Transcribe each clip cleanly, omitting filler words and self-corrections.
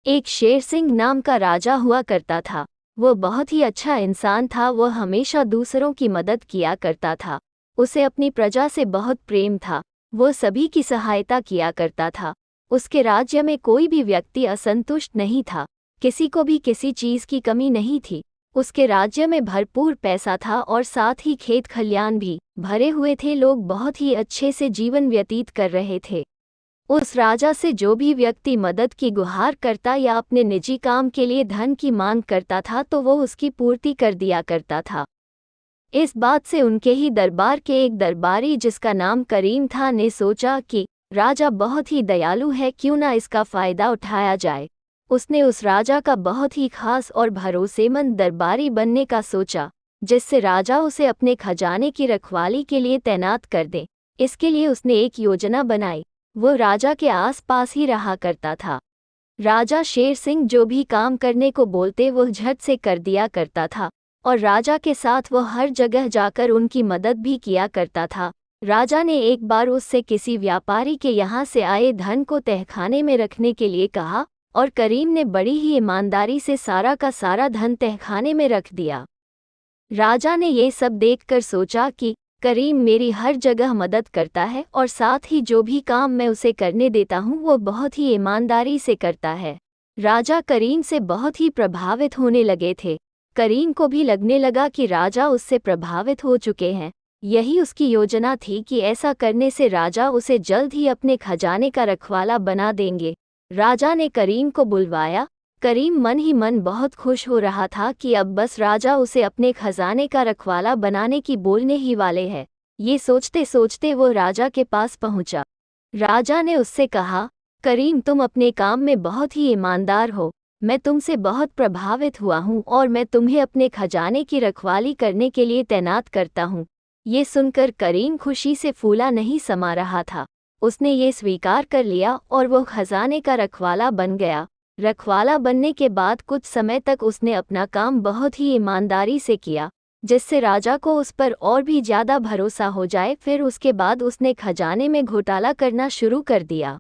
एक शेर सिंह नाम का राजा हुआ करता था। वो बहुत ही अच्छा इंसान था। वह हमेशा दूसरों की मदद किया करता था। उसे अपनी प्रजा से बहुत प्रेम था। वो सभी की सहायता किया करता था। उसके राज्य में कोई भी व्यक्ति असंतुष्ट नहीं था। किसी को भी किसी चीज की कमी नहीं थी। उसके राज्य में भरपूर पैसा था और साथ ही खेत खलियान भी भरे हुए थे। लोग बहुत ही अच्छे से जीवन व्यतीत कर रहे थे। उस राजा से जो भी व्यक्ति मदद की गुहार करता या अपने निजी काम के लिए धन की मांग करता था तो वो उसकी पूर्ति कर दिया करता था। इस बात से उनके ही दरबार के एक दरबारी जिसका नाम करीम था ने सोचा कि राजा बहुत ही दयालु है, क्यों ना इसका फायदा उठाया जाए। उसने उस राजा का बहुत ही खास और भरोसेमंद दरबारी बनने का सोचा, जिससे राजा उसे अपने खजाने की रखवाली के लिए तैनात कर दे। इसके लिए उसने एक योजना बनाई। वो राजा के आसपास ही रहा करता था। राजा शेर सिंह जो भी काम करने को बोलते वो झट से कर दिया करता था और राजा के साथ वो हर जगह जाकर उनकी मदद भी किया करता था। राजा ने एक बार उससे किसी व्यापारी के यहाँ से आए धन को तहखाने में रखने के लिए कहा और करीम ने बड़ी ही ईमानदारी से सारा का सारा धन तहखाने में रख दिया। राजा ने ये सब देखकर सोचा कि करीम मेरी हर जगह मदद करता है और साथ ही जो भी काम मैं उसे करने देता हूँ वो बहुत ही ईमानदारी से करता है। राजा करीम से बहुत ही प्रभावित होने लगे थे। करीम को भी लगने लगा कि राजा उससे प्रभावित हो चुके हैं। यही उसकी योजना थी कि ऐसा करने से राजा उसे जल्द ही अपने खजाने का रखवाला बना देंगे। राजा ने करीम को बुलवाया। करीम मन ही मन बहुत खुश हो रहा था कि अब बस राजा उसे अपने खजाने का रखवाला बनाने की बोलने ही वाले हैं। ये सोचते सोचते वो राजा के पास पहुंचा। राजा ने उससे कहा, करीम तुम अपने काम में बहुत ही ईमानदार हो। मैं तुमसे बहुत प्रभावित हुआ हूँ और मैं तुम्हें अपने खजाने की रखवाली करने के लिए तैनात करता हूँ। ये सुनकर करीम खुशी से फूला नहीं समा रहा था। उसने ये स्वीकार कर लिया और वो खजाने का रखवाला बन गया। रखवाला बनने के बाद कुछ समय तक उसने अपना काम बहुत ही ईमानदारी से किया, जिससे राजा को उस पर और भी ज़्यादा भरोसा हो जाए। फिर उसके बाद उसने खजाने में घोटाला करना शुरू कर दिया।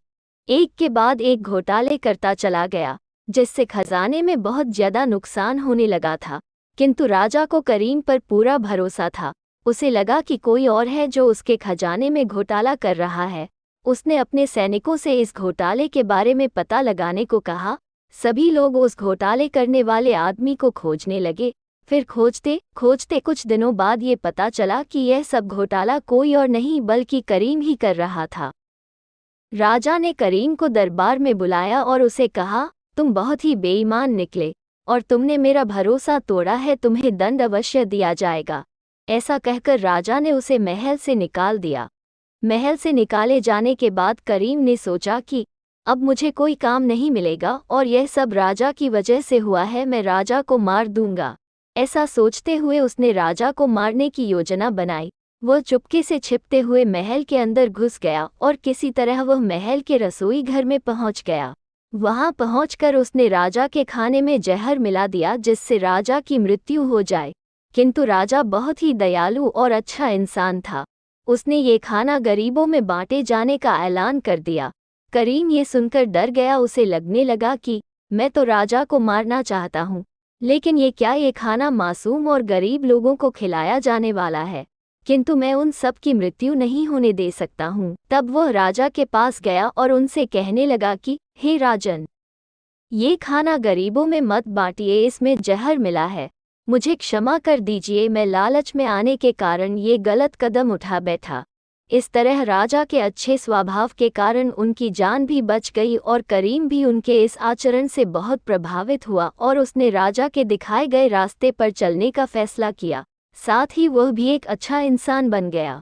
एक के बाद एक घोटाले करता चला गया, जिससे खजाने में बहुत ज़्यादा नुकसान होने लगा था। किंतु राजा को करीम पर पूरा भरोसा था। उसे लगा कि कोई और है जो उसके खजाने में घोटाला कर रहा है। उसने अपने सैनिकों से इस घोटाले के बारे में पता लगाने को कहा। सभी लोग उस घोटाले करने वाले आदमी को खोजने लगे। फिर खोजते खोजते कुछ दिनों बाद ये पता चला कि यह सब घोटाला कोई और नहीं बल्कि करीम ही कर रहा था। राजा ने करीम को दरबार में बुलाया और उसे कहा, तुम बहुत ही बेईमान निकले और तुमने मेरा भरोसा तोड़ा है, तुम्हें दंड अवश्य दिया जाएगा। ऐसा कहकर राजा ने उसे महल से निकाल दिया। महल से निकाले जाने के बाद करीम ने सोचा कि अब मुझे कोई काम नहीं मिलेगा और यह सब राजा की वजह से हुआ है, मैं राजा को मार दूंगा। ऐसा सोचते हुए उसने राजा को मारने की योजना बनाई। वह चुपके से छिपते हुए महल के अंदर घुस गया और किसी तरह वह महल के रसोई घर में पहुंच गया। वहां पहुंचकर उसने राजा के खाने में जहर मिला दिया, जिससे राजा की मृत्यु हो जाए। किंतु राजा बहुत ही दयालु और अच्छा इंसान था। उसने ये खाना गरीबों में बांटे जाने का ऐलान कर दिया। करीम ये सुनकर डर गया। उसे लगने लगा कि मैं तो राजा को मारना चाहता हूँ, लेकिन ये खाना मासूम और गरीब लोगों को खिलाया जाने वाला है, किंतु मैं उन सब की मृत्यु नहीं होने दे सकता हूँ। तब वह राजा के पास गया और उनसे कहने लगा कि हे राजन, ये खाना गरीबों में मत बांटिए, इसमें जहर मिला है। मुझे क्षमा कर दीजिए, मैं लालच में आने के कारण ये गलत कदम उठा बैठा। इस तरह राजा के अच्छे स्वभाव के कारण उनकी जान भी बच गई और करीम भी उनके इस आचरण से बहुत प्रभावित हुआ और उसने राजा के दिखाए गए रास्ते पर चलने का फैसला किया। साथ ही वह भी एक अच्छा इंसान बन गया।